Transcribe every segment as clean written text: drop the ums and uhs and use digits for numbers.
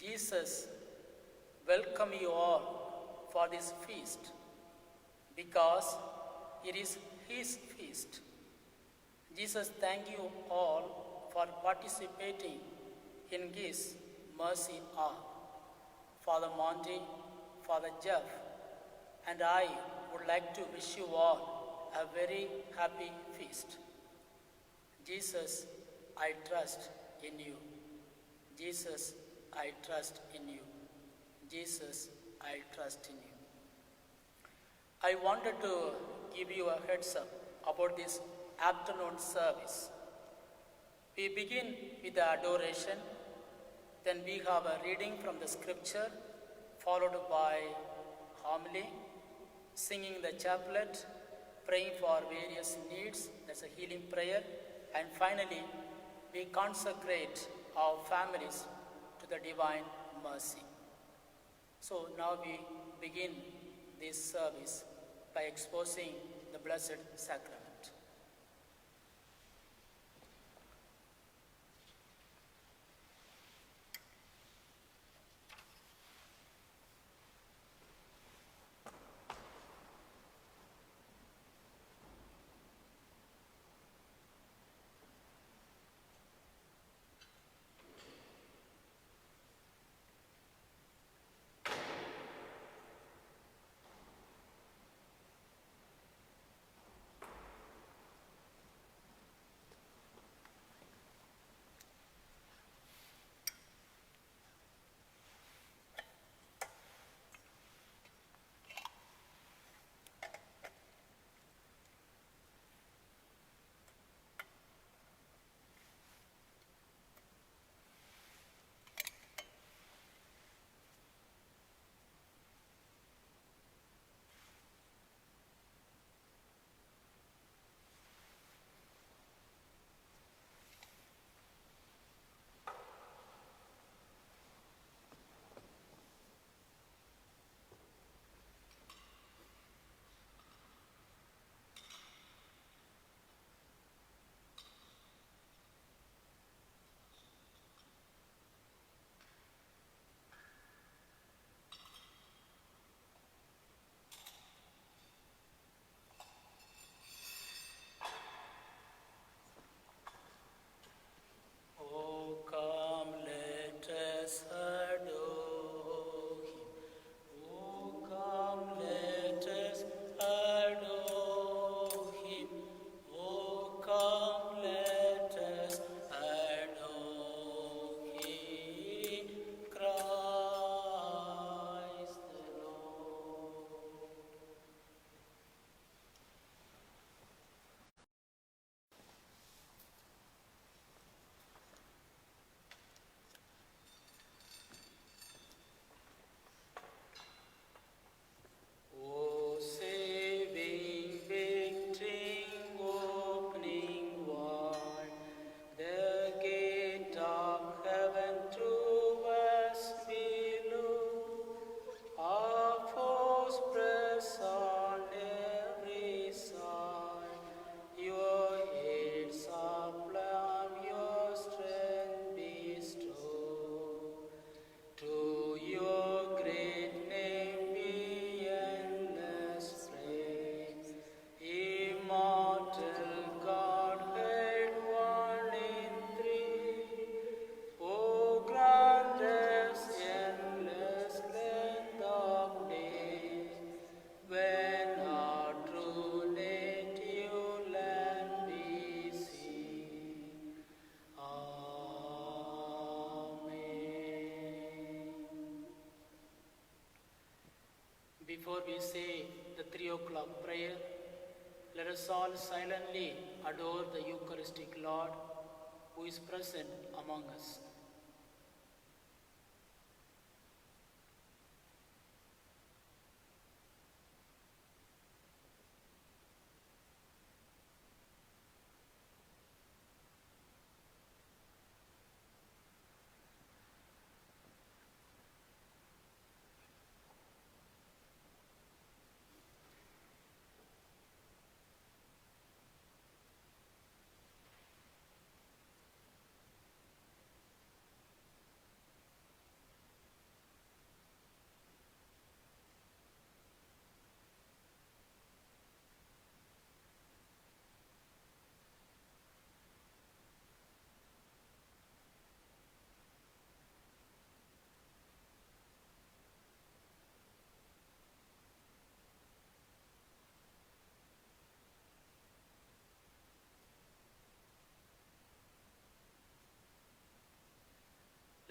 Jesus welcome you all for this feast because it is his feast. Jesus thank you all for participating in his mercy hour. Father Monty, Father Jeff, and I would like to wish you all a very happy feast. Jesus, I trust in you. Jesus, I trust in you. Jesus, I trust in you. I wanted to give you a heads up about this afternoon service. We begin with the adoration, then we have a reading from the scripture, followed by homily, singing the chaplet, praying for various needs, that's a healing prayer, and finally, we consecrate our families to the divine mercy. So now we begin this service by exposing the Blessed Sacrament. Oh, come, let us adore him. Oh, come, let us adore him. Oh, come, let us adore him. Christ the Lord. O saving, victoring, opening wide, the gate of heaven to us below. Our foes press on every side. Your aid sublime, your strength bestow. To your great name be endless praise. Immortal Godhead, one in three. O grant us endless length of days, when our true native land we see. Amen. Before we say the 3 o'clock prayer, let us all silently adore the Eucharistic Lord who is present among us.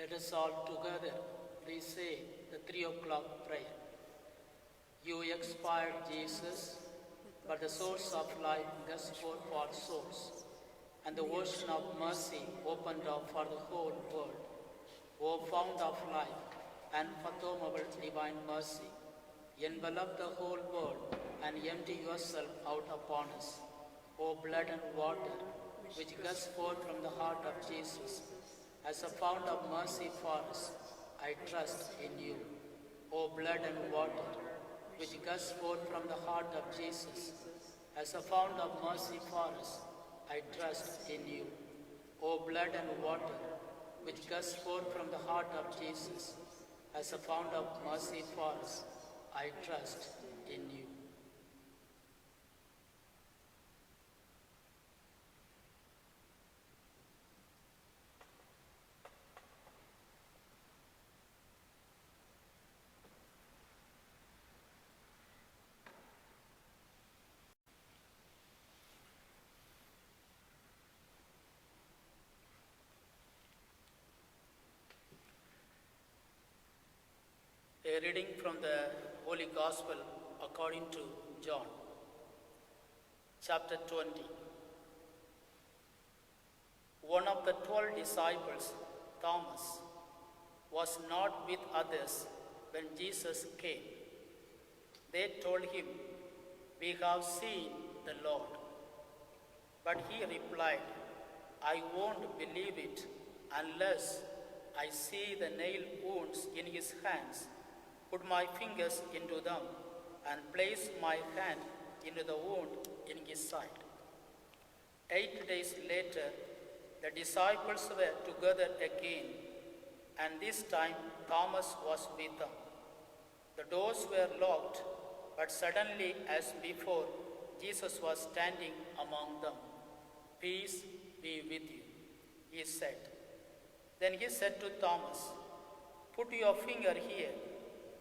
Let us all together re-say the 3 o'clock prayer. You expired, Jesus, but the source of life gushed forth for souls, and the ocean of mercy opened up for the whole world. O fount of life and fathomable divine mercy, envelop the whole world and empty yourself out upon us. O blood and water, which gushed forth from the heart of Jesus, as a fount of mercy for us, I trust in you. O blood and water, which gushed forth from the heart of Jesus, as a fount of mercy for us, I trust in you. O blood and water, which gushed forth from the heart of Jesus, as a fount of mercy for us, I trust in you. A reading from the Holy Gospel according to John, chapter 20. One of the 12 disciples, Thomas, was not with others when Jesus came. They told him, "We have seen the Lord." But he replied, "I won't believe it unless I see the nail wounds in his hands, put my fingers into them, and place my hand into the wound in his side." 8 days later, the disciples were together again, and this time Thomas was with them. The doors were locked, but suddenly, as before, Jesus was standing among them. "Peace be with you," he said. Then he said to Thomas, "Put your finger here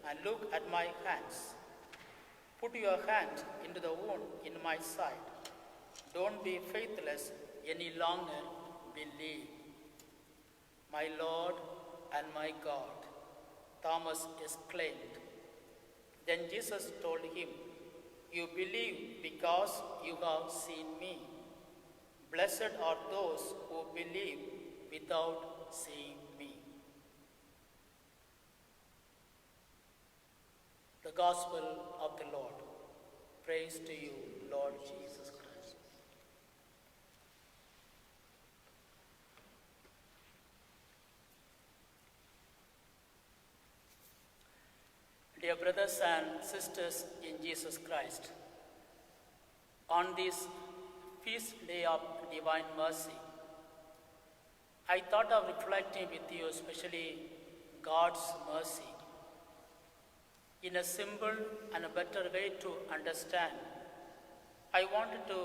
and look at my hands. Put your hand into the wound in my side. Don't be faithless any longer, believe." "My Lord and my God," Thomas exclaimed. Then Jesus told him, "You believe because you have seen me. Blessed are those who believe without seeing me." The Gospel of the Lord. Praise to you, Lord Jesus Christ. Dear brothers and sisters in Jesus Christ, on this feast day of divine mercy, I thought of reflecting with you especially God's mercy in a simple and a better way to understand. I wanted to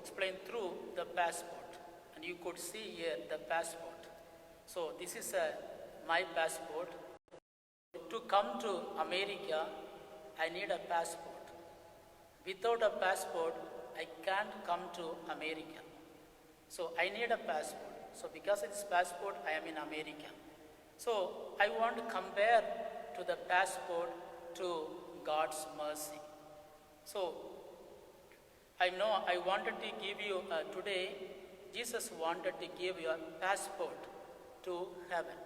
explain through the passport, and you could see here the passport. So this is my passport. To come to America, I need a passport. Without a passport, I can't come to America. So I need a passport. So because of this passport, I am in America. So I want to compare to the passport to God's mercy. So I know I wanted to give you today, Jesus wanted to give you a passport to heaven.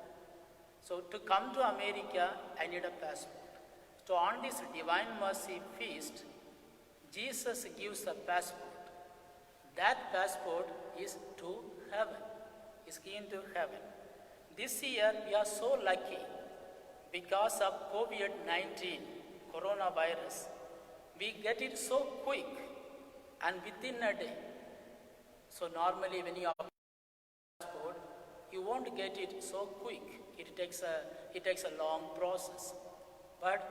So to come to America, I need a passport. So on this Divine Mercy Feast, Jesus gives a passport. That passport is to heaven, is into heaven. This year we are so lucky because of COVID-19, coronavirus. We get it so quick and within a day. So normally when you have a passport, you won't get it so quick. It takes a long process. But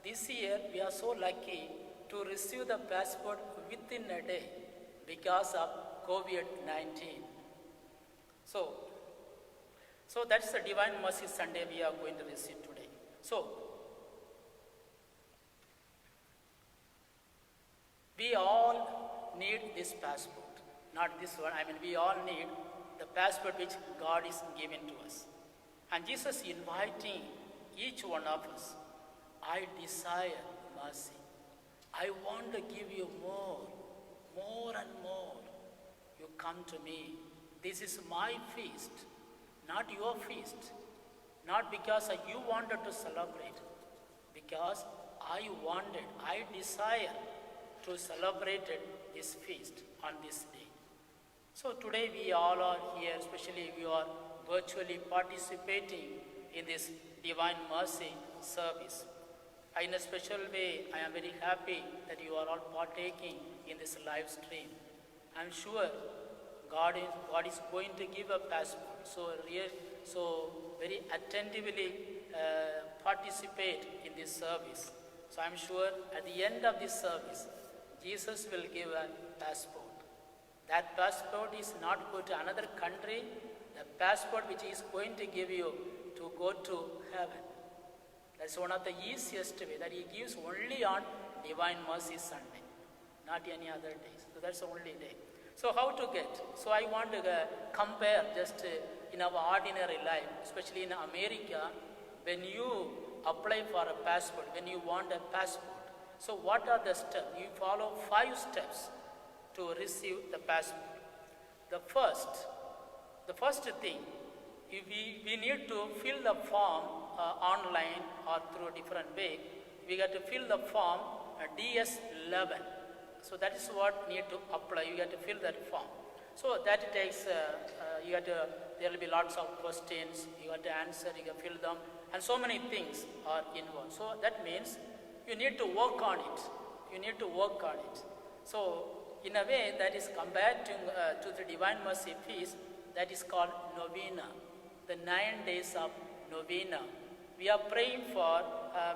this year we are so lucky to receive the passport within a day because of COVID-19. So that's the Divine Mercy Sunday we are going to receive today. So we all need this passport, not this one. We all need the passport which God is giving to us. And Jesus inviting each one of us, I desire mercy. I want to give you more and more. You come to me. This is my feast, not your feast. Not because you wanted to celebrate, because I desire to celebrate this feast on this day. So today we all are here, especially we are virtually participating in this Divine Mercy service. In a special way, I am very happy that you are all partaking in this live stream. I am sure God is going to give a passport. So very attentively participate in this service. So I am sure at the end of this service, Jesus will give a passport. That passport is not go to another country. The passport which he is going to give you to go to heaven. That's one of the easiest way that he gives only on Divine Mercy Sunday, not any other days. So that's the only day. So how to get? So I want to compare just in our ordinary life, especially in America, when you apply for a passport, when you want a passport. So what are the steps? You follow 5 steps to receive the passport. The first thing, we need to fill the form online or through a different way. We got to fill the form DS11. So that is what need to apply. You got to fill that form. So that takes, there will be lots of questions. You got to answer, you got to fill them. And so many things are involved. So that means you need to work on it. So in a way that is compared to the Divine Mercy Feast, that is called novena, the 9 days of novena. We are praying for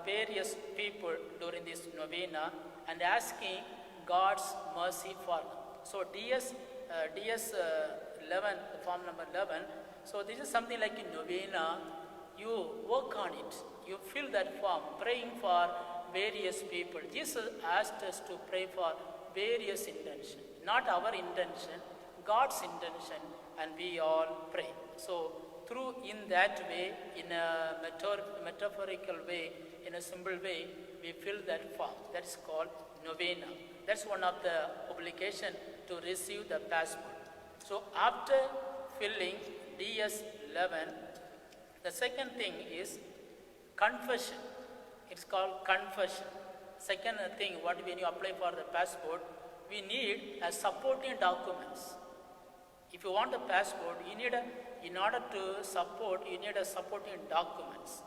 various people during this novena and asking God's mercy for them. So DS 11, the form number 11, so this is something like a novena. You work on it, you fill that form, praying for various people. Jesus asked us to pray for various intentions, not our intention, God's intention, and we all pray. So through in that way, in a metaphorical way, in a simple way, we fill that form. That is called novena. That's one of the obligation to receive the passport. So after filling DS11, the second thing is confession. It's called confession. Second thing, when you apply for the passport, we need a supporting documents. If you want a passport, in order to support, you need a supporting documents.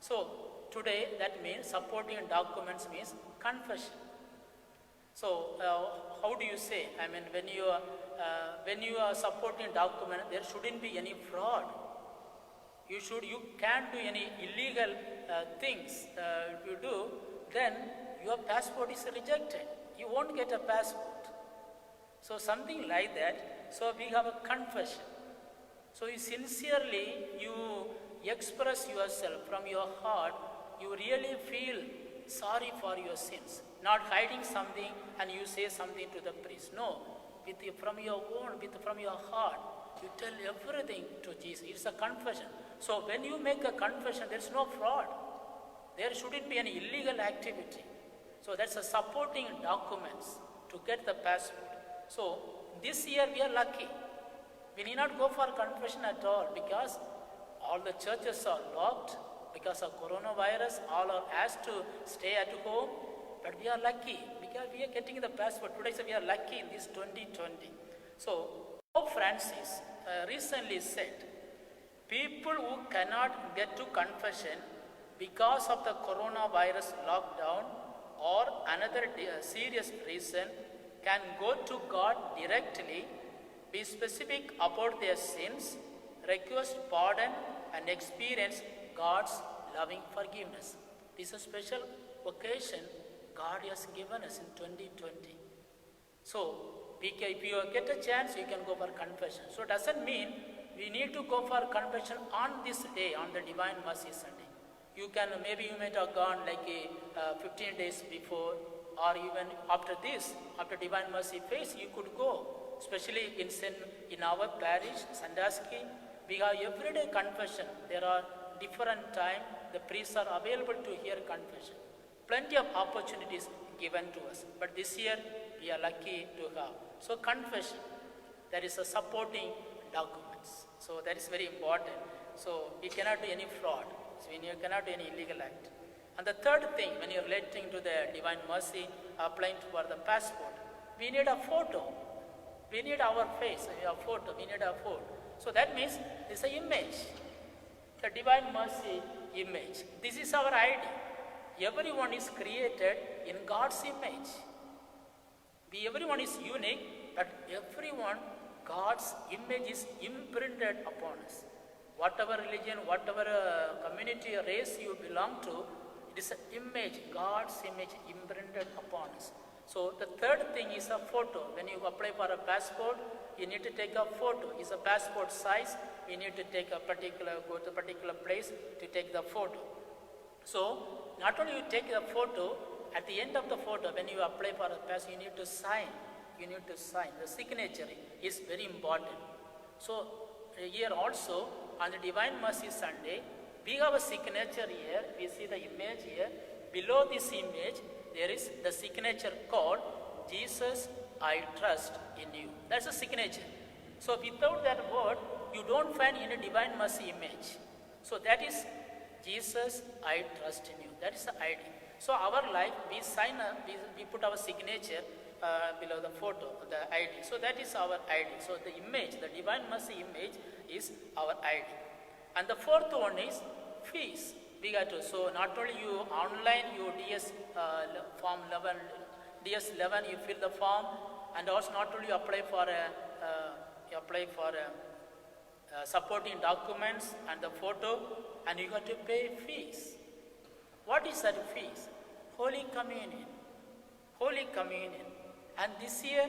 So today, that means supporting documents means confession. So how do you say? I mean, when you are supporting document, there shouldn't be any fraud. You can't do any illegal things. If you do, then your passport is rejected. You won't get a passport. So something like that. So we have a confession. So you sincerely, you express yourself from your heart. You really feel sorry for your sins. Not hiding something and you say something to the priest. No, from your heart, you tell everything to Jesus. It's a confession. So when you make a confession, there's no fraud. There shouldn't be any illegal activity. So that's a supporting documents to get the passport. So this year we are lucky. We need not go for confession at all because all the churches are locked because of coronavirus. All are asked to stay at home. But we are lucky because we are getting the passport. Today, so we are lucky in this 2020. So Pope Francis recently said, people who cannot get to confession because of the coronavirus lockdown or another serious reason can go to God directly, be specific about their sins, request pardon, and experience God's loving forgiveness. This is a special occasion God has given us in 2020. So, if you get a chance, you can go for confession. So, it doesn't mean we need to go for confession on this day, on the Divine Mercy Sunday. Maybe you might have gone like 15 days before, or even after Divine Mercy Feast, you could go. Especially in our parish, Sandaski, we have everyday confession. There are different time the priests are available to hear confession. Plenty of opportunities given to us. But this year we are lucky to have. So confession, there is a supporting documents. So that is very important. So we cannot do any fraud. So we cannot do any illegal act. And the third thing, when you're relating to the divine mercy, applying for the passport, we need a photo. We need our face, a photo. We need a photo. So that means it's an image. The divine mercy image. This is our ID. Everyone is created in God's image. Everyone is unique, but everyone, God's image is imprinted upon us. Whatever religion, whatever community or race you belong to, it is an image, God's image imprinted upon us. So the third thing is a photo. When you apply for a passport, you need to take a photo. It's a passport size. You need to take go to a particular place to take the photo. So not only you take the photo, at the end of the photo, when you apply for a passport, you need to sign. You need to sign. The signature is very important. So here also, on the Divine Mercy Sunday, we have a signature here. We see the image here. Below this image, there is the signature called Jesus, I trust in you. That's a signature. So without that word, you don't find any Divine Mercy image. So that is Jesus, I trust in you. That is the ID. So our life, we sign, we put our signature below the photo, the ID. So that is our ID. So the image, the Divine Mercy image is our ID. And the fourth one is fees. We got to, so not only you online, you DS form 11, DS 11, you fill the form, and also not only you apply for supporting documents and the photo, and you got to pay fees. What is that fees? Holy Communion. Holy Communion. And this year,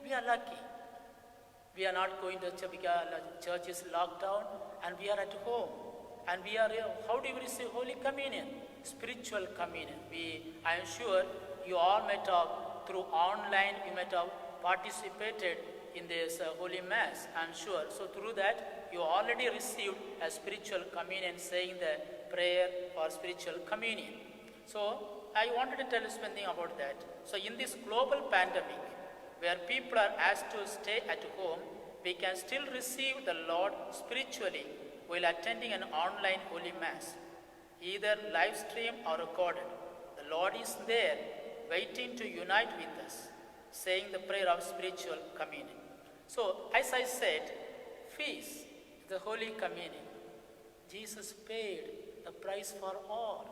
we are lucky. We are not going to church because church is locked down, and we are at home. And we are, how do we receive Holy Communion? Spiritual communion. I am sure you all might have, through online, you might have participated in this Holy Mass, I am sure. So through that, you already received a spiritual communion, saying the prayer for spiritual communion. So I wanted to tell you something about that. So in this global pandemic, where people are asked to stay at home, we can still receive the Lord spiritually while attending an online Holy Mass, either live stream or recorded. The Lord is there, waiting to unite with us, saying the prayer of spiritual communion. So, as I said, feast, the Holy Communion. Jesus paid the price for all.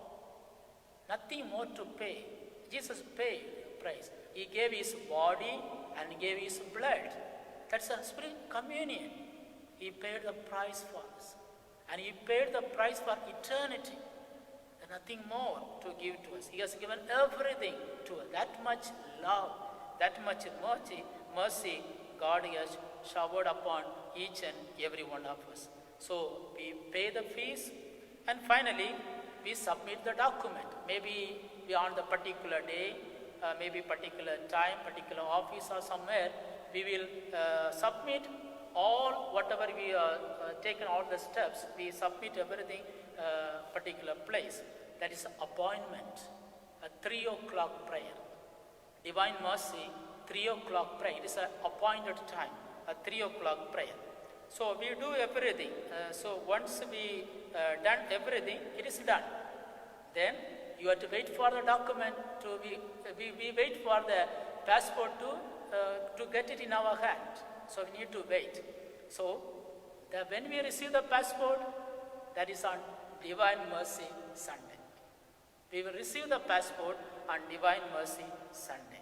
Nothing more to pay. Jesus paid the price. He gave his body and gave his blood. That's a spiritual communion. He paid the price for us. And he paid the price for eternity. There's nothing more to give to us. He has given everything to us. That much love, that much mercy God has showered upon each and every one of us. So we pay the fees, and finally we submit the document. Maybe we on the particular day, maybe particular time, particular office or somewhere, we will submit all whatever we taken all the steps. We submit everything particular place. That is appointment, a 3 o'clock prayer. Divine Mercy, 3 o'clock prayer. It is an appointed time, a 3 o'clock prayer. So we do everything. So once we done everything, it is done. Then you have to wait for the document to be. We wait for the passport to get it in our hand. So we need to wait. So when we receive the passport, that is on Divine Mercy Sunday. We will receive the passport on Divine Mercy Sunday.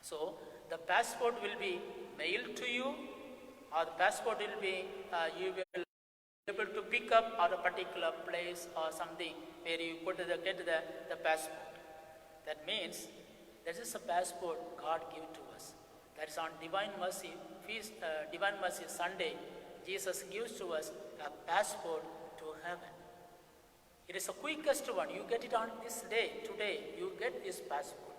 So the passport will be mailed to you, or the passport will be, you will be able to pick up at a particular place or something where you get the passport. That means this is a passport God gave to us. That is on Divine Mercy Feast, Divine Mercy Sunday. Jesus gives to us a passport to heaven. It is the quickest one. You get it on this day, today, you get this passport.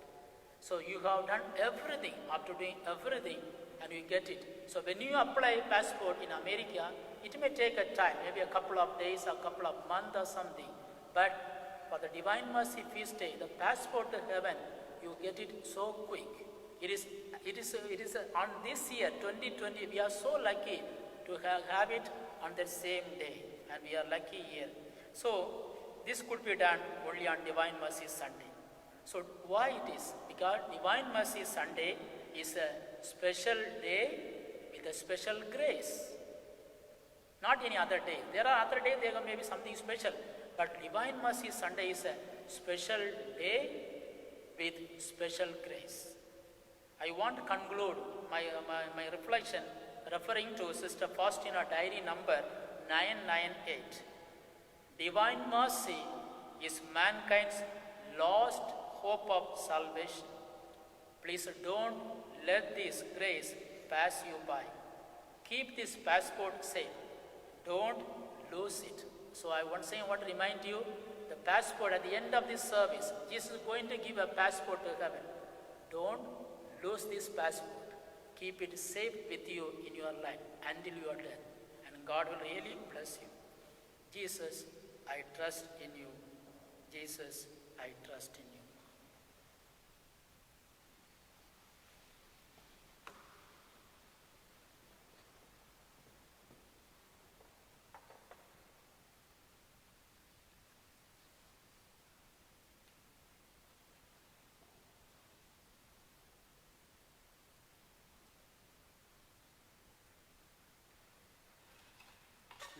So you have done everything. After doing everything, and you get it. So when you apply passport in America, it may take a time, maybe a couple of days, a couple of months or something. But for the Divine Mercy Feast Day, the passport to heaven, you get it so quick. It is on this year, 2020, we are so lucky to have it on that same day, and we are lucky here. So this could be done only on Divine Mercy Sunday. So why it is? Because Divine Mercy Sunday is a special day with a special grace. Not any other day. There are other days, there may be something special. But Divine Mercy Sunday is a special day with special grace. I want to conclude my reflection referring to Sister Faustina diary number 998. Divine mercy is mankind's lost hope of salvation. Please don't let this grace pass you by. Keep this passport safe. Don't lose it. So I once again want to remind you, the passport at the end of this service, Jesus is going to give a passport to heaven. Don't lose this passport. Keep it safe with you in your life until your death. And God will really bless you. Jesus, I trust in you. Jesus, I trust in you.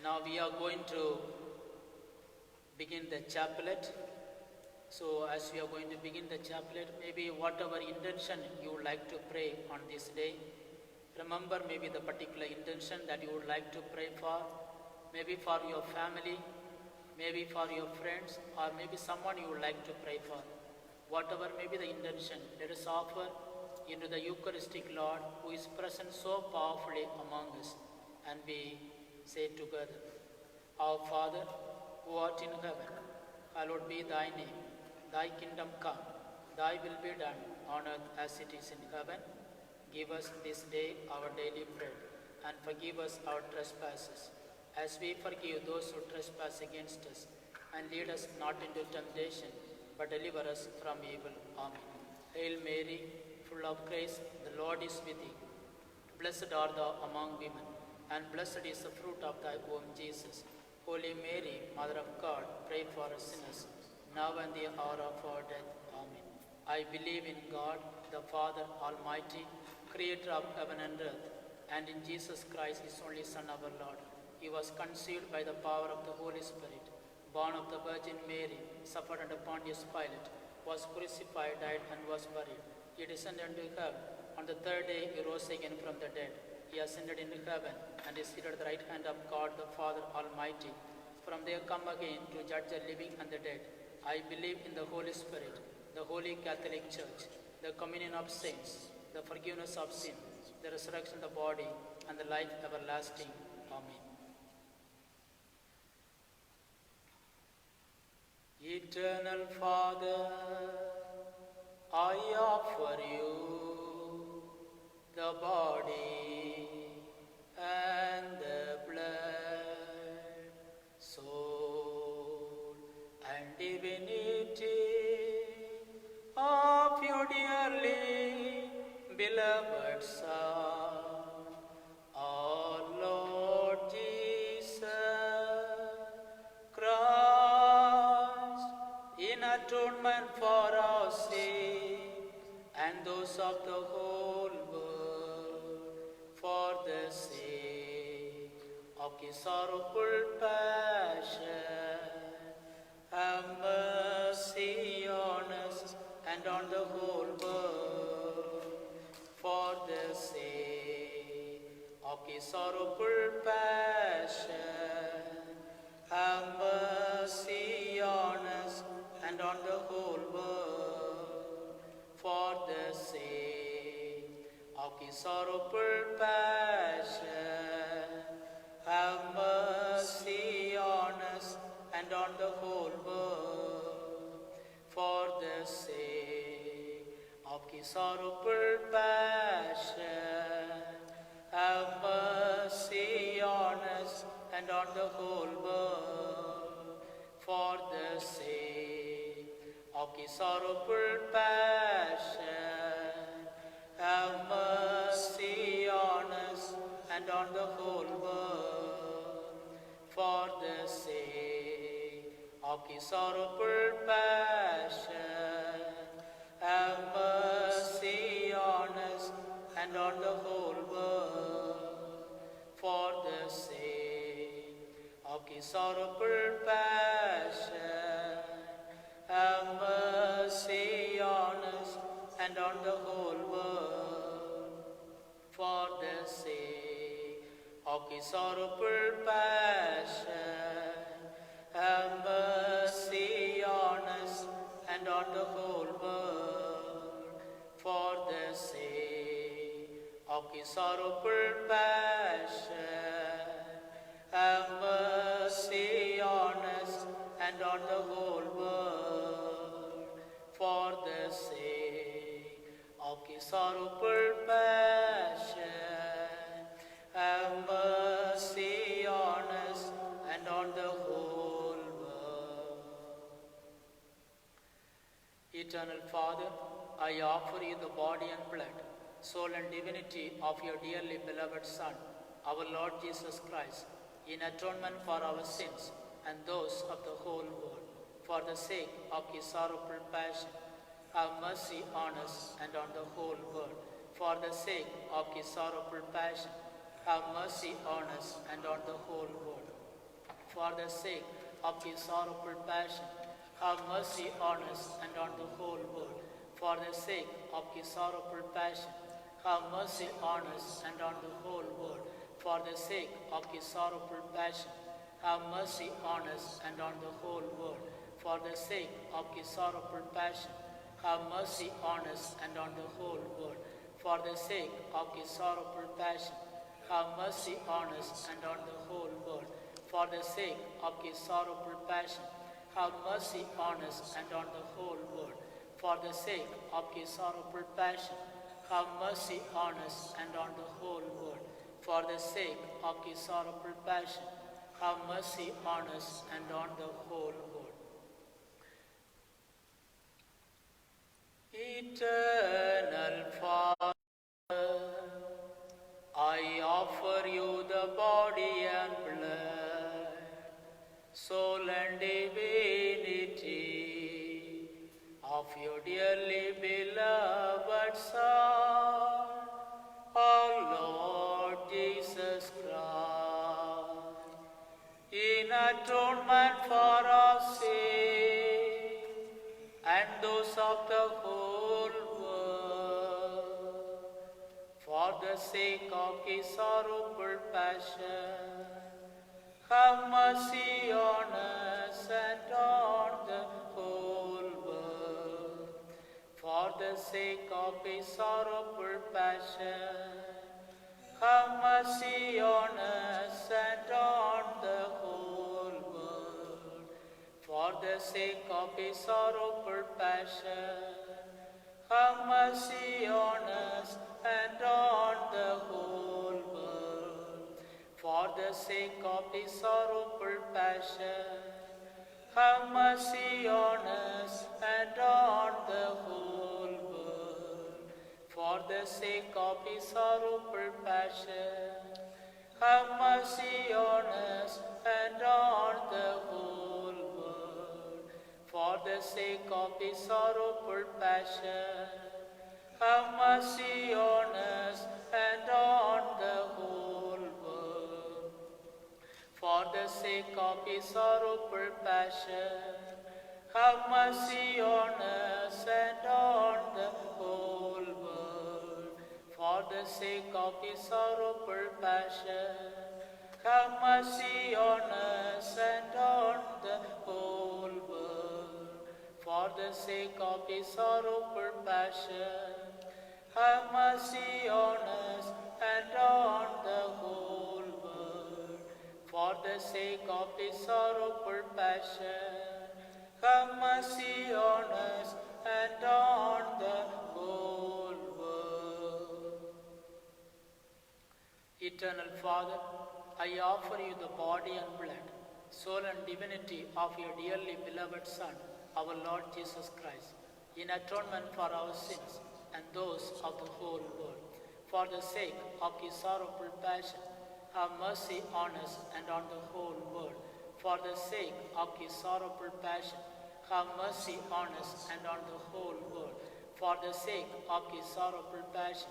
Now we are going to begin the chaplet. So as we are going to begin the chaplet, maybe whatever intention you would like to pray on this day, remember maybe the particular intention that you would like to pray for, maybe for your family, maybe for your friends, or maybe someone you would like to pray for. Whatever may be the intention, let us offer into the Eucharistic Lord who is present so powerfully among us, and we say together, Our Father, who art in heaven, hallowed be thy name. Thy kingdom come, thy will be done on earth as it is in heaven. Give us this day our daily bread, and forgive us our trespasses, as we forgive those who trespass against us. And lead us not into temptation, but deliver us from evil. Amen. Hail Mary, full of grace, the Lord is with thee. Blessed art thou among women, and blessed is the fruit of thy womb, Jesus. Holy Mary, Mother of God, pray for us sinners, now and the hour of our death. Amen. I believe in God, the Father Almighty, creator of heaven and earth, and in Jesus Christ, his only Son, our Lord. He was conceived by the power of the Holy Spirit, born of the Virgin Mary, suffered under Pontius Pilate, was crucified, died, and was buried. He descended into hell. On the third day, he rose again from the dead. He ascended into heaven and is seated at the right hand of God the Father Almighty. From there come again to judge the living and the dead. I believe in the Holy Spirit, the Holy Catholic Church, the communion of saints, the forgiveness of sin, the resurrection of the body, and the life everlasting. Amen. Eternal Father, I offer you the body and the blood, soul and divinity of your dearly beloved Son, our Lord Jesus Christ, in atonement for our sin and those of the whole world, for the sake of his sorrowful passion, have mercy on us and on the whole world, for the sake of his sorrowful passion, have mercy on us and on the whole world, for the sake of his sorrowful passion, have mercy on us and on the whole world, for the sake of his sorrowful passion, and on the whole world, for the sake of his sorrowful passion. Have mercy on us and on the whole world, for the sake of his sorrowful passion. Have mercy on us and on the whole world, for the sake of his sorrowful passion. Have mercy on us and on the whole world, for the sake of his sorrowful passion. Have mercy on us and on the whole world, for the sake of his sorrowful passion. Have mercy on us and on the whole world, for the sake of his sorrowful passion. Have mercy on us and on the whole world. Eternal Father, I offer you the body and blood, soul and divinity of your dearly beloved Son, our Lord Jesus Christ, in atonement for our sins and those of the whole world, for the sake of his sorrowful passion. Have mercy on us and on the whole world, for the sake of his sorrowful passion. Have mercy on us and on the whole world, for the sake of his sorrowful passion. Have mercy on us and on the whole world, for the sake of his sorrowful passion. Have mercy on us and on the whole world, for the sake of his sorrowful passion. Have mercy on us and on the whole world, for the sake of his sorrowful passion. Have mercy on us and on the whole world, for the sake of his sorrowful passion. Have mercy on us and on the whole world, for the sake of his sorrowful passion. Have mercy on us and on the whole world, for the sake of his sorrowful passion. Have mercy on us and on the whole world, for the sake of his sorrowful passion. Have mercy on us and on the whole world. Eternal Father, I offer you the body and blood, soul and divinity of your dearly beloved Son, our Lord Jesus Christ, in atonement for our sins and those of the whole world, for the sake of his sorrowful passion. Have mercy on us and on the whole world, for the sake of his sorrowful passion. Have mercy on us and on the whole world, for the sake of his sorrowful passion. Have mercy on us and on the whole world, for the sake of his sorrowful passion. Have mercy on us and on the whole world, for the sake of his sorrowful passion. Have mercy on us and on the whole world, for the sake of his sorrowful passion. Have mercy on us and on the whole world, for the sake of his sorrowful passion. Have mercy on us and on the whole world, for the sake of his sorrowful passion. Have mercy on us and on the whole world, for the sake of his sorrowful passion. Have mercy on us and on the whole world, for the sake of his sorrowful passion. Have mercy on us and on the whole world. Eternal Father, I offer you the body and blood, soul and divinity of your dearly beloved Son, our Lord Jesus Christ, in atonement for our sins and those of the whole world. For the sake of his sorrowful passion, have mercy on us and on the whole world. For the sake of his sorrowful passion, have mercy on us and on the whole world. For the sake of his sorrowful passion,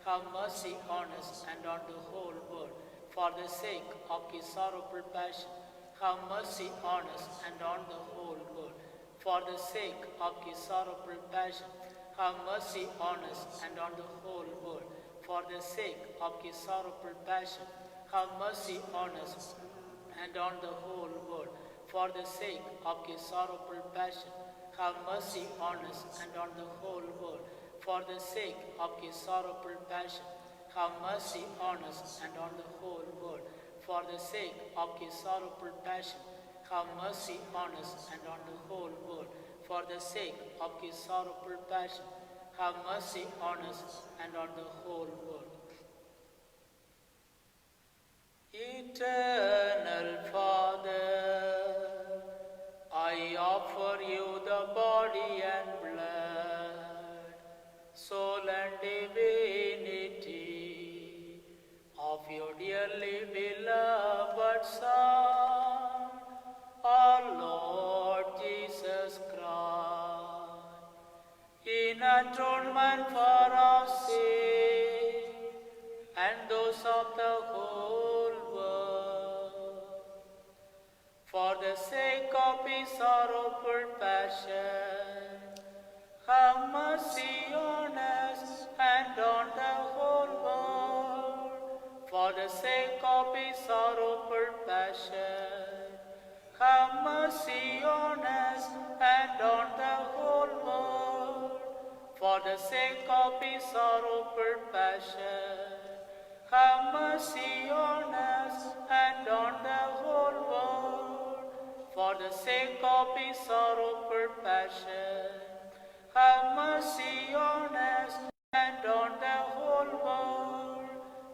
have mercy on us and on the whole world. For the sake of his sorrowful passion, have mercy on us and on the whole world. For the sake of his sorrowful passion, have mercy on us and on the whole world. For the sake of his sorrowful passion, have mercy on us and on the whole world. For the sake of his sorrowful passion, have mercy on us and on the whole world. For the sake of his sorrowful passion, have mercy on us and on the whole world. For the sake of his sorrowful passion, have mercy on us and on the whole world. For the sake of his sorrowful passion, have mercy on us and on the whole world. Eternal Father, I offer you the body and blood, soul and divinity of your dearly beloved Son, our Lord Jesus Christ, in atonement for our sin and those of the whole world. For the sake of his sorrowful passion, have mercy on us and on the whole world. For the sake of his sorrowful passion, have mercy on us and on the whole world. For the sake of his sorrowful passion, have mercy on us and on the whole world. For the sake of his sorrowful passion, have mercy on us and on the whole world.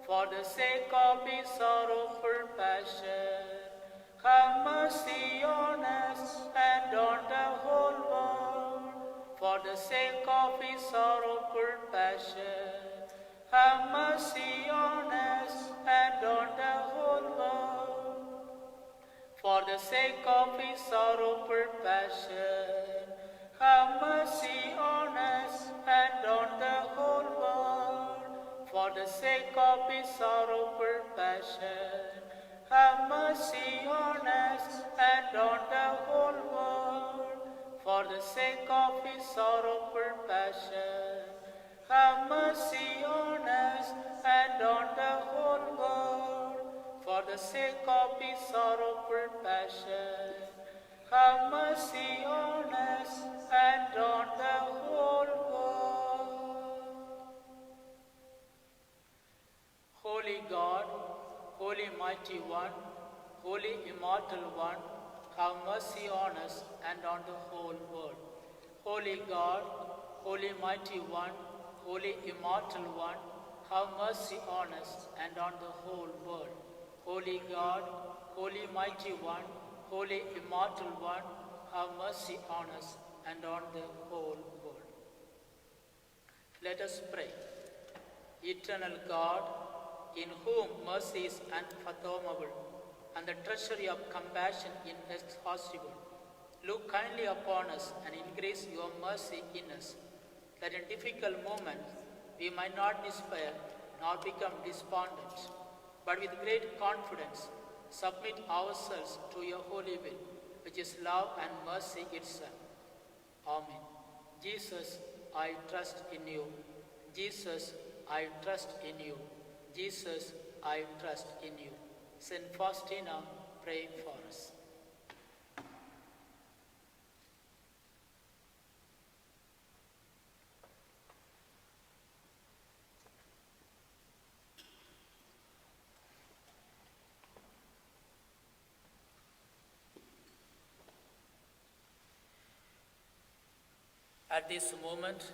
For the sake of his sorrowful passion, have mercy on us and on the whole world. For the sake of his sorrowful passion, have mercy on us and on the whole world. For the sake of his sorrowful passion, have mercy on us and on the whole world. For the sake of his sorrowful passion, have mercy on us and on the whole world. For the sake of his sorrowful passion, have mercy on us and on the whole world. For the sake of his sorrowful passion, have mercy on us and on the whole world. Holy God, Holy Mighty One, Holy Immortal One, have mercy on us and on the whole world. Holy God, Holy Mighty One, Holy Immortal One, have mercy on us and on the whole world. Holy God, Holy Mighty One, Holy Immortal One, have mercy on us and on the whole world. Let us pray. Eternal God, in whom mercy is unfathomable and the treasury of compassion inexhaustible, look kindly upon us and increase your mercy in us, that in difficult moments we might not despair nor become despondent, but with great confidence submit ourselves to your holy will, which is love and mercy itself. Amen. Jesus, I trust in you. Jesus, I trust in you. Jesus, I trust in you. Saint Faustina, pray for us. At this moment,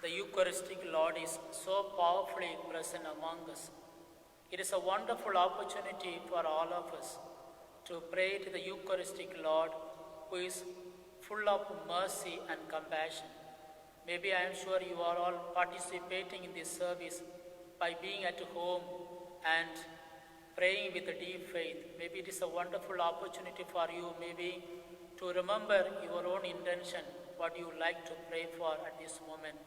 the Eucharistic Lord is so powerfully present among us It is a wonderful opportunity for all of us to pray to the Eucharistic Lord, who is full of mercy and compassion. Maybe I am sure you are all participating in this service by being at home and praying with a deep faith. Maybe it is a wonderful opportunity for you, maybe to remember your own intention, what you like to pray for at this moment.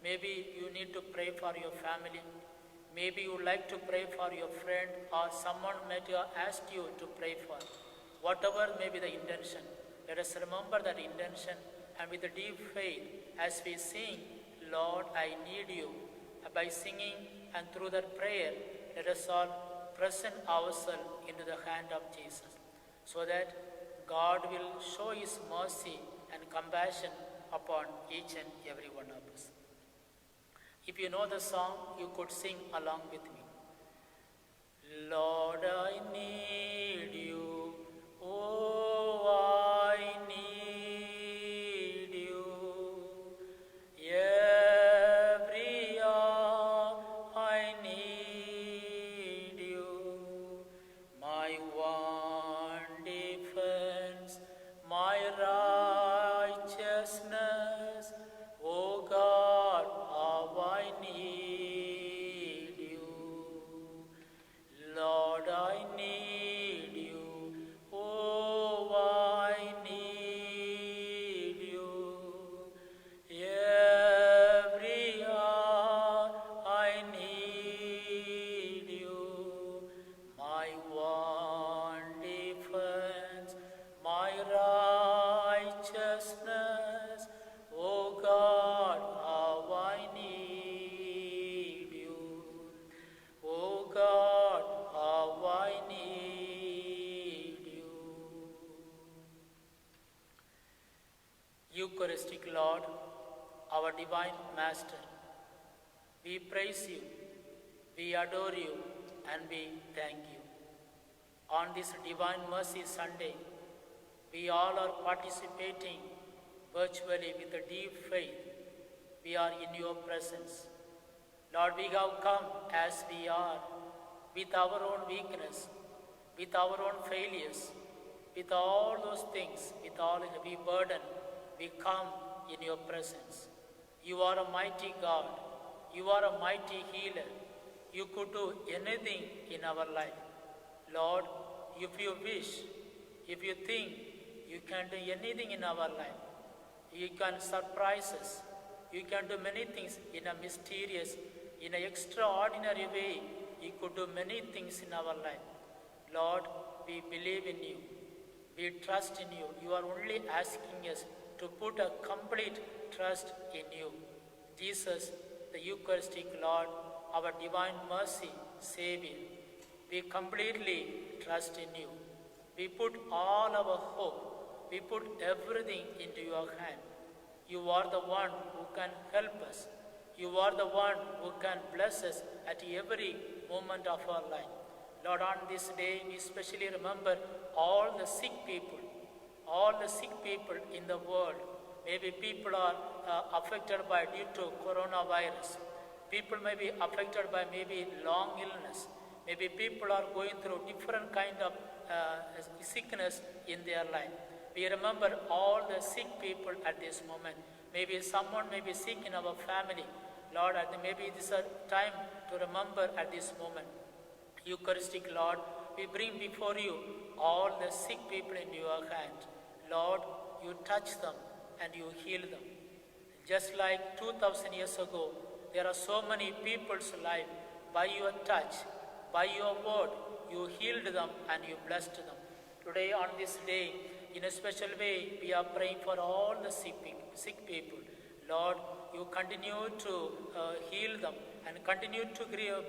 Maybe you need to pray for your family. Maybe you like to pray for your friend, or someone might have asked you to pray for. Whatever may be the intention, let us remember that intention, and with a deep faith, as we sing, Lord, I need you, by singing and through that prayer, let us all present ourselves into the hand of Jesus, so that God will show His mercy and compassion upon each and every one of us. If you know the song, you could sing along with me. Lord, I need you. Oh, I need you. Every hour I need you. My one defense, my righteousness. Oh God, how I need you. Lord, I need you. Oh, I need you. Every hour I need you. My one defense, my righteousness. Oh God, how I need you. Oh God, how I need you. Eucharistic Lord, our divine Master, we praise you, we adore you, and we thank you. On this Divine Mercy Sunday, we all are participating virtually with a deep faith. We are in your presence. Lord, we have come as we are, with our own weakness, with our own failures, with all those things, with all heavy burden, we come in your presence. You are a mighty God. You are a mighty healer. You could do anything in our life. Lord, if you wish, if you think, you can do anything in our life. You can surprise us. You can do many things in a mysterious, in an extraordinary way. You could do many things in our life. Lord, we believe in you. We trust in you. You are only asking us to put a complete trust in you. Jesus, the Eucharistic Lord, our divine mercy, Savior, we completely trust in you. We put all our hope, we put everything into your hand. You are the one who can help us. You are the one who can bless us at every moment of our life. Lord, on this day, we especially remember all the sick people in the world. Maybe people are affected by due to coronavirus. People may be affected by maybe long illness. Maybe people are going through different kind of sickness in their life. We remember all the sick people at this moment. Maybe someone may be sick in our family. Lord, maybe this is a time to remember at this moment. Eucharistic Lord, we bring before you all the sick people in your hand. Lord, you touch them and you heal them. Just like 2000 years ago, there are so many people's life. By your touch, by your word, you healed them and you blessed them. Today on this day, in a special way, we are praying for all the sick people. Lord, you continue to heal them and continue to give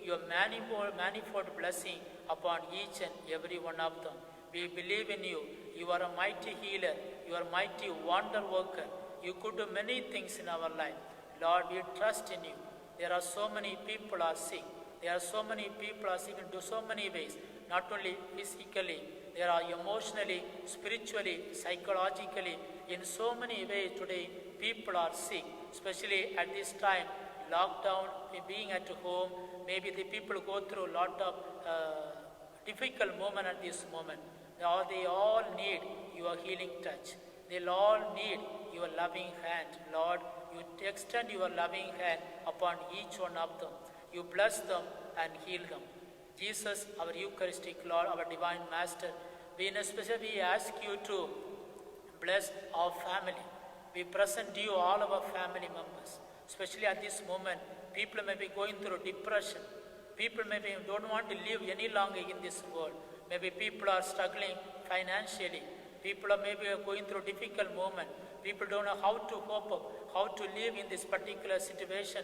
your manifold blessing upon each and every one of them. We believe in you. You are a mighty healer. You are a mighty wonder worker. You could do many things in our life. Lord, we trust in you. There are so many people are sick. There are so many people are sick in so many ways. Not only physically, there are emotionally, spiritually, psychologically. In so many ways today, people are sick. Especially at this time, lockdown, being at home, maybe the people go through a lot of difficult moment at this moment. They all need your healing touch. They'll all need your loving hand. Lord, you extend your loving hand upon each one of them. You bless them and heal them. Jesus, our Eucharistic Lord, our Divine Master, we especially ask you to bless our family. We present to you all our family members. Especially at this moment, people may be going through depression. People maybe don't want to live any longer in this world. Maybe people are struggling financially. People are maybe going through difficult moment. People don't know how to cope up, how to live in this particular situation,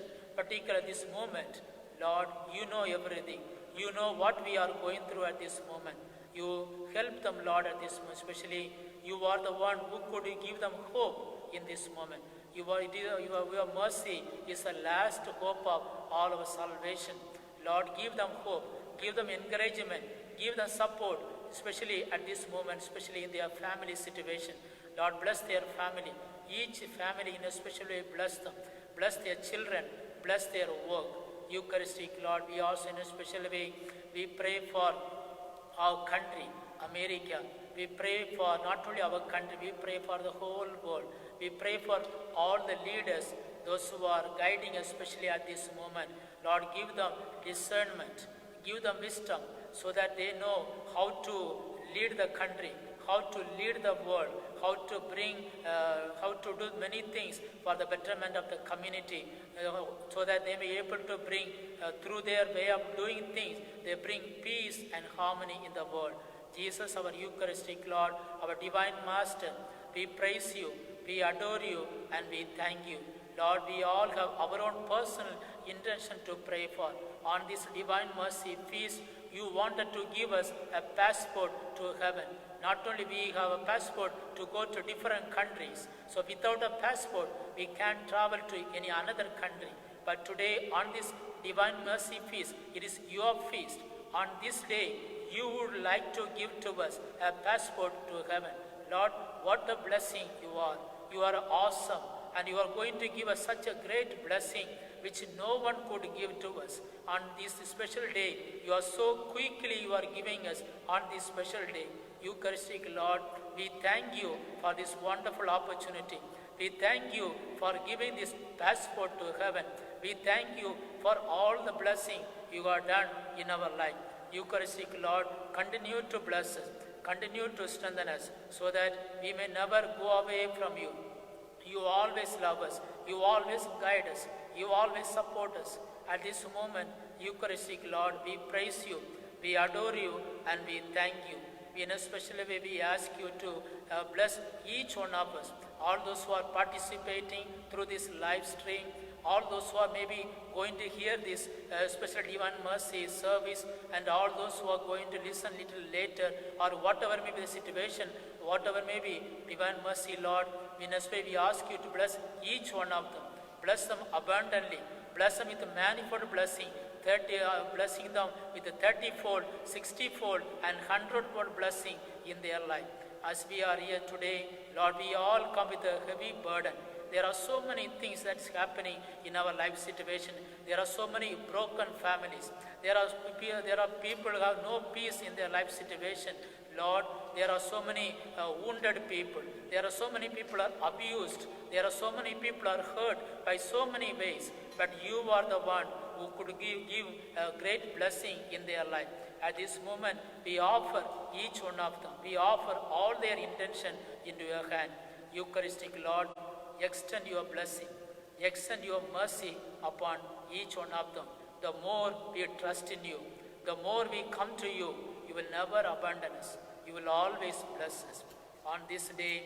this moment. Lord, you know everything. You know what we are going through at this moment. You help them, Lord, at this moment. Especially, you are the one who could give them hope in this moment. Your mercy is the last hope of all our salvation. Lord, give them hope, give them encouragement, give them support, especially at this moment, especially in their family situation. Lord, bless their family. Each family in a special way, bless them. Bless their children, bless their work. Eucharistic, Lord, we also in a special way, we pray for our country, America. We pray for not only our country, we pray for the whole world. We pray for all the leaders, those who are guiding, especially at this moment. Lord, give them discernment, give them wisdom, so that they know how to lead the country, how to lead the world, how to do many things for the betterment of the community, so that they may be able to bring, through their way of doing things, they bring peace and harmony in the world. Jesus, our Eucharistic Lord, our Divine Master, we praise you, we adore you, and we thank you. Lord, we all have our own personal intention to pray for. On this Divine Mercy Feast, you wanted to give us a passport to heaven. Not only we have a passport to go to different countries. So without a passport, we can't travel to any another country. But today, on this Divine Mercy Feast, it is your feast. On this day, you would like to give to us a passport to heaven. Lord, what a blessing you are. You are awesome. And you are going to give us such a great blessing which no one could give to us. On this special day, you are so quickly you are giving us on this special day. Eucharistic Lord, we thank you for this wonderful opportunity. We thank you for giving this passport to heaven. We thank you for all the blessing you have done in our life. Eucharistic Lord, continue to bless us, continue to strengthen us, so that we may never go away from you. You always love us. You always guide us. You always support us. At this moment, Eucharistic Lord, we praise you, we adore you, and we thank you. In a special way, we ask you to bless each one of us, all those who are participating through this live stream, all those who are maybe going to hear this special Divine Mercy service, and all those who are going to listen little later, or whatever may be the situation, whatever may be, Divine Mercy, Lord, in a way we ask you to bless each one of them. Bless them abundantly. Bless them with a manifold blessing. Blessing them with a 30-fold, 60-fold, and 100-fold blessing in their life. As we are here today, Lord, we all come with a heavy burden. There are so many things that's happening in our life situation. There are so many broken families. There are people who have no peace in their life situation. Lord, there are so many wounded people. There are so many people are abused. There are so many people are hurt by so many ways. But you are the one who could give a great blessing in their life. At this moment, we offer each one of them. We offer all their intention into your hand. Eucharistic Lord, extend your blessing. Extend your mercy upon each one of them. The more we trust in you, the more we come to you, you will never abandon us. You will always bless us. On this day,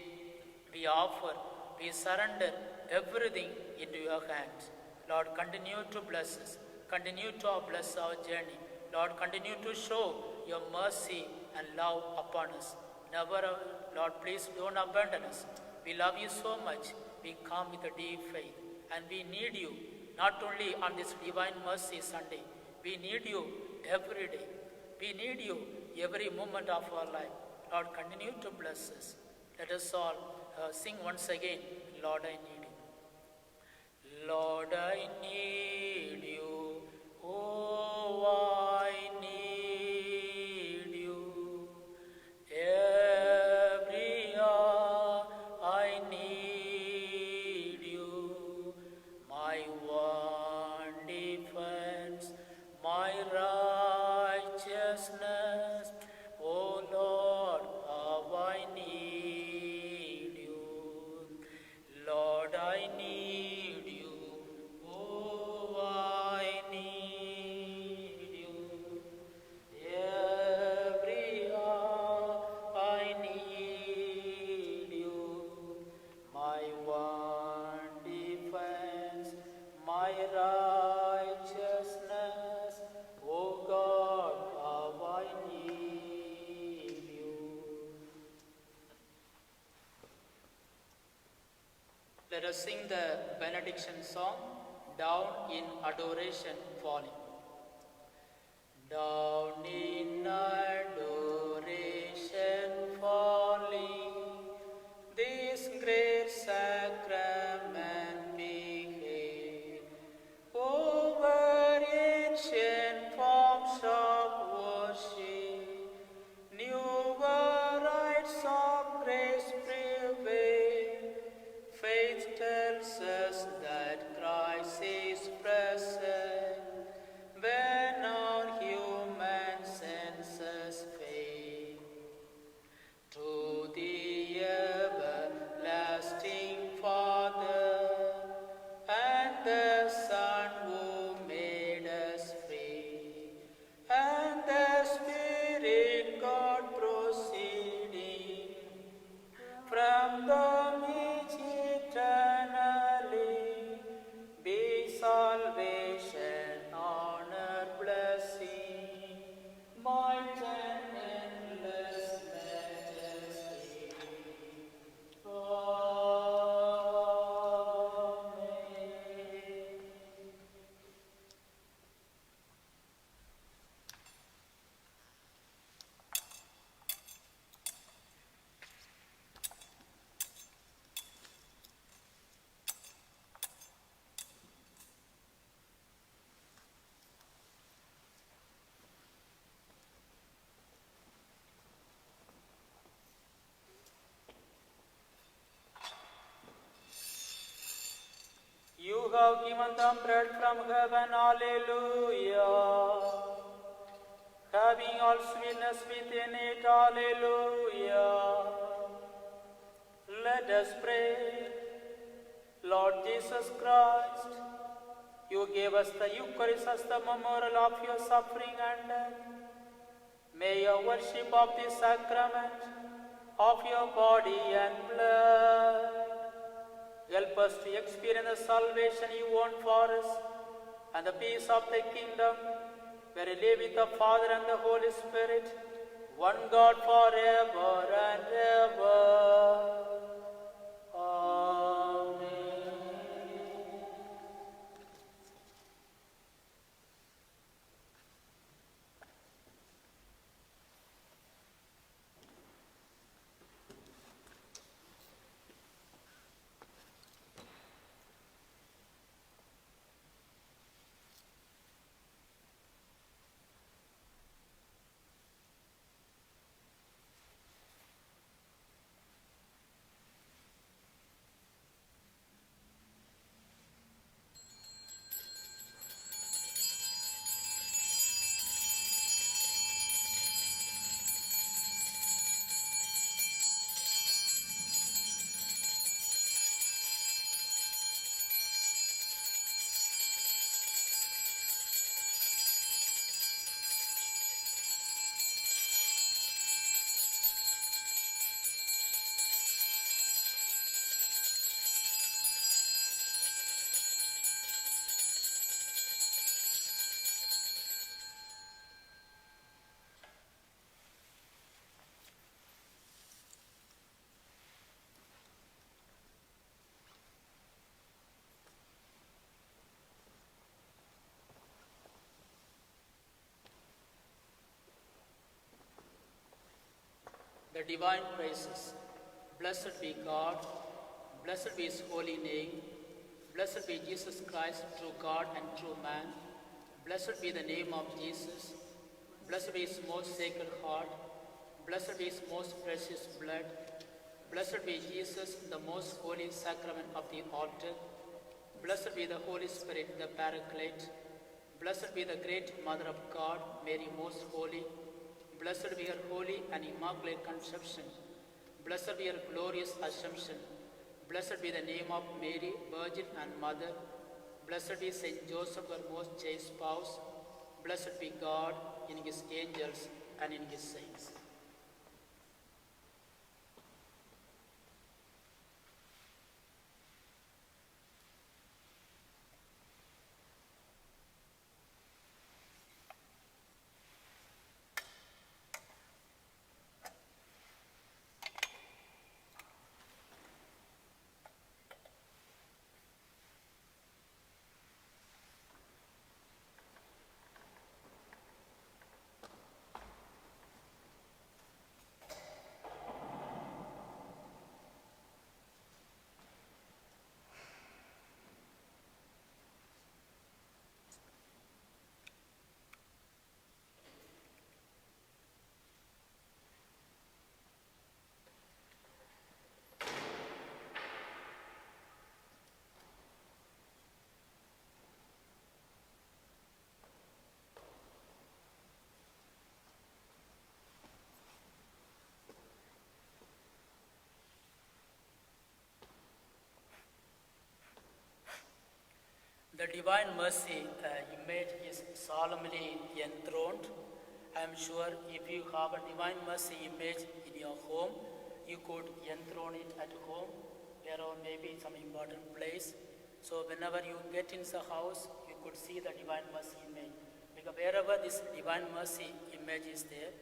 we surrender everything into your hands. Lord, continue to bless us. Continue to bless our journey. Lord, continue to show your mercy and love upon us. Never, Lord, please don't abandon us. We love you so much. We come with a deep faith. And we need you, not only on this Divine Mercy Sunday. We need you every day. We need you every moment of our life. Lord, continue to bless us. Let us all sing once again, Lord, I need you. Lord, I need you. Oh, us sing the benediction song, Down in Adoration Falling. Down in adoration falling, this great sacrament beheld. Over ancient forms of worship, newer rites of grace prevail. Faith tells us that Christ is present when our human senses fail. To the everlasting Father and the Son who made us free, and the Spirit God proceeding from the midst eternally, be salvation, honor, blessing, might and endless majesty. Amen. You have given them bread from heaven, Alleluia. Having all sweetness within it, Alleluia. Let us pray. Lord Jesus Christ, you gave us the Eucharist as the memorial of your suffering and death. May your worship of this sacrament of your body and blood help us to experience the salvation you won for us and the peace of the kingdom, where you live with the Father and the Holy Spirit, one God forever and ever. Amen. The divine praises. Blessed be God, blessed be his holy name, blessed be Jesus Christ, true God and true man, blessed be the name of Jesus, blessed be his most sacred heart, blessed be his most precious blood, blessed be Jesus, the most holy sacrament of the altar, blessed be the Holy Spirit, the Paraclete, blessed be the great Mother of God, Mary most holy, blessed be her holy and immaculate conception. Blessed be her glorious assumption. Blessed be the name of Mary, Virgin and Mother. Blessed be Saint Joseph, her most chaste spouse. Blessed be God in his angels and in his saints. The Divine Mercy image is solemnly enthroned. I am sure if you have a Divine Mercy image in your home, you could enthrone it at home, wherever maybe some important place. So whenever you get in the house, you could see the Divine Mercy image. Because wherever this Divine Mercy image is there,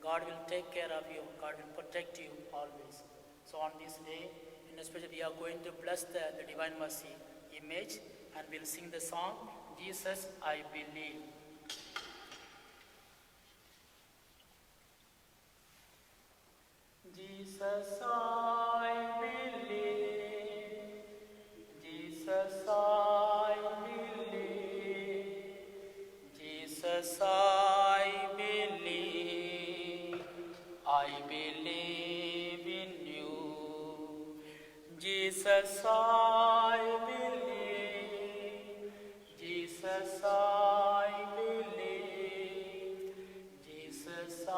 God will take care of you. God will protect you always. So on this day, in especially we are going to bless the Divine Mercy image, and we'll sing the song, Jesus, I Believe. Jesus, I believe. Jesus, I believe. Jesus, I believe. I believe in you. Jesus, I believe. Jesus, I believe. Jesus, I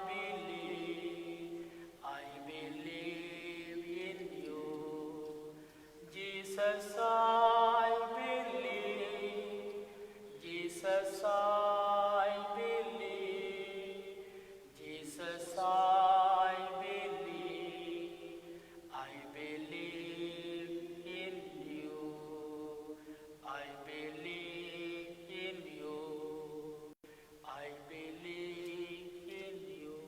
believe. I believe in you. Jesus, I believe. Jesus, I believe. Jesus, I believe. I believe in you. I believe in you. I believe in you.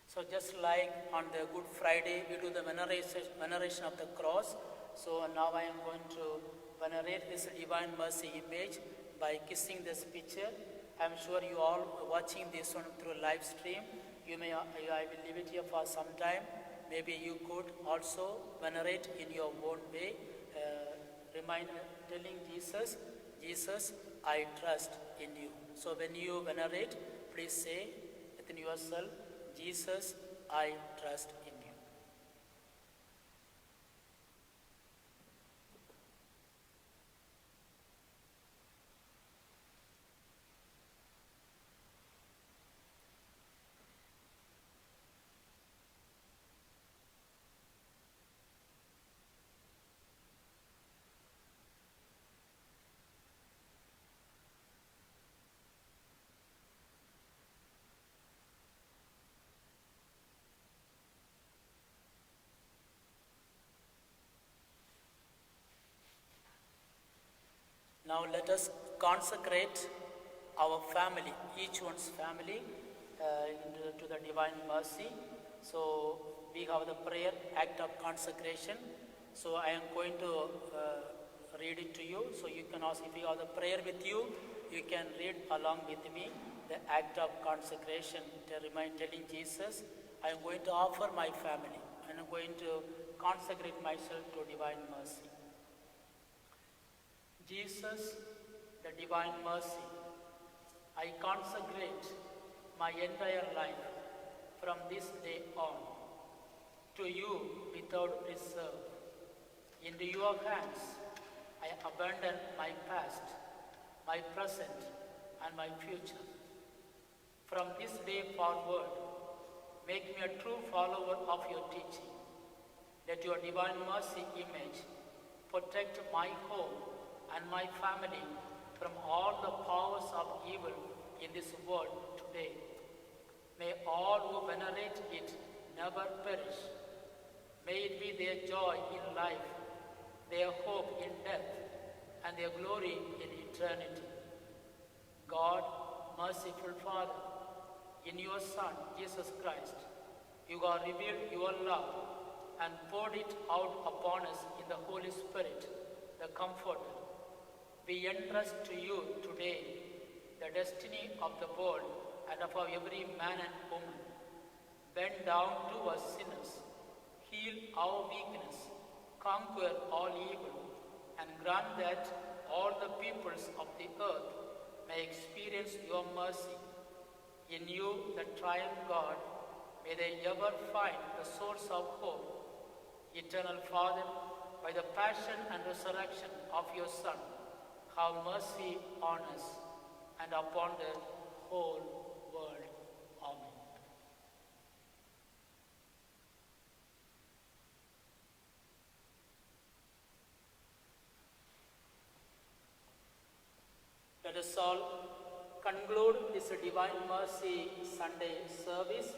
So just like on the Good Friday, we do the veneration of the cross. So now I am going to venerate this Divine Mercy image by kissing this picture. I am sure you all watching this one through live stream. I will leave it here for some time. Maybe you could also venerate in your own way, telling Jesus, Jesus, I trust in you. So when you venerate, please say within yourself, Jesus, I trust in you. Now let us consecrate our family, each one's family, to the Divine Mercy. So we have the prayer act of consecration. So I am going to read it to you. So you can also, if you have the prayer with you, you can read along with me the act of consecration, telling Jesus, I am going to offer my family, and I am going to consecrate myself to Divine Mercy. Jesus, the Divine Mercy, I consecrate my entire life from this day on to you without reserve. Into your hands, I abandon my past, my present, and my future. From this day forward, make me a true follower of your teaching. Let your Divine Mercy image protect my home and my family from all the powers of evil in this world today. May all who venerate it never perish. May it be their joy in life, their hope in death, and their glory in eternity. God, merciful Father, in your Son, Jesus Christ, you have revealed your love and poured it out upon us in the Holy Spirit, the Comforter. We entrust to you today the destiny of the world and of every man and woman. Bend down to us sinners, heal our weakness, conquer all evil, and grant that all the peoples of the earth may experience your mercy. In you, the triune God, may they ever find the source of hope. Eternal Father, by the passion and resurrection of your Son, have mercy on us and upon the whole world. Amen. Let us all conclude this Divine Mercy Sunday service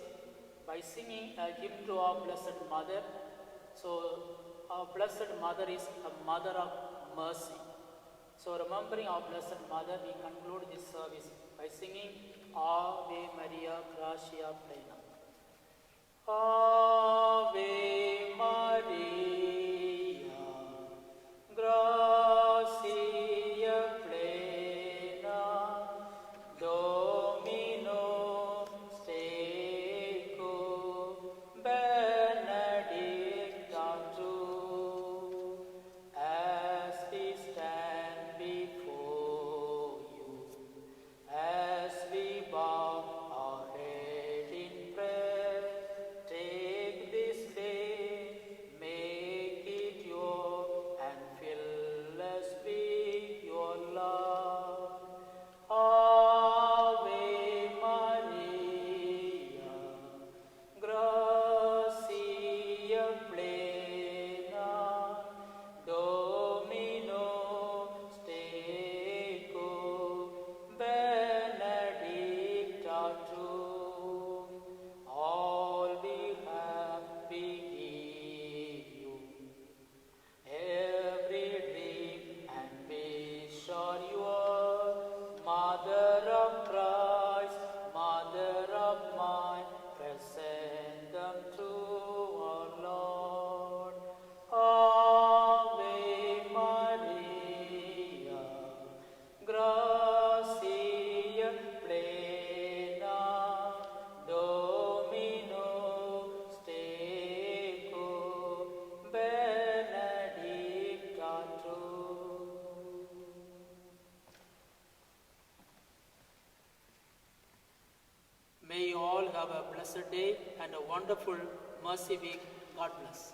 by singing a hymn to our Blessed Mother. So, our Blessed Mother is a Mother of Mercy. So, remembering our Blessed Mother, we conclude this service by singing Ave Maria, Gracia Plena. Ave Maria, Gracia Plena, Dominus tecum, benedicta tu, as we stand before you, as we bow our head in prayer, take this day, make it yours, and fill us with your love. Ave Maria, Gracia Plena, Dominus tecum, benedicta tu. All we have we give you, every dream and wish are yours. Mother of Christ, Mother of mine, present them to our Lord. Ave Maria, Gracia Plena, Dominus tecum, benedicta tu. May you all have a blessed day and a wonderful Mercy Week. God bless.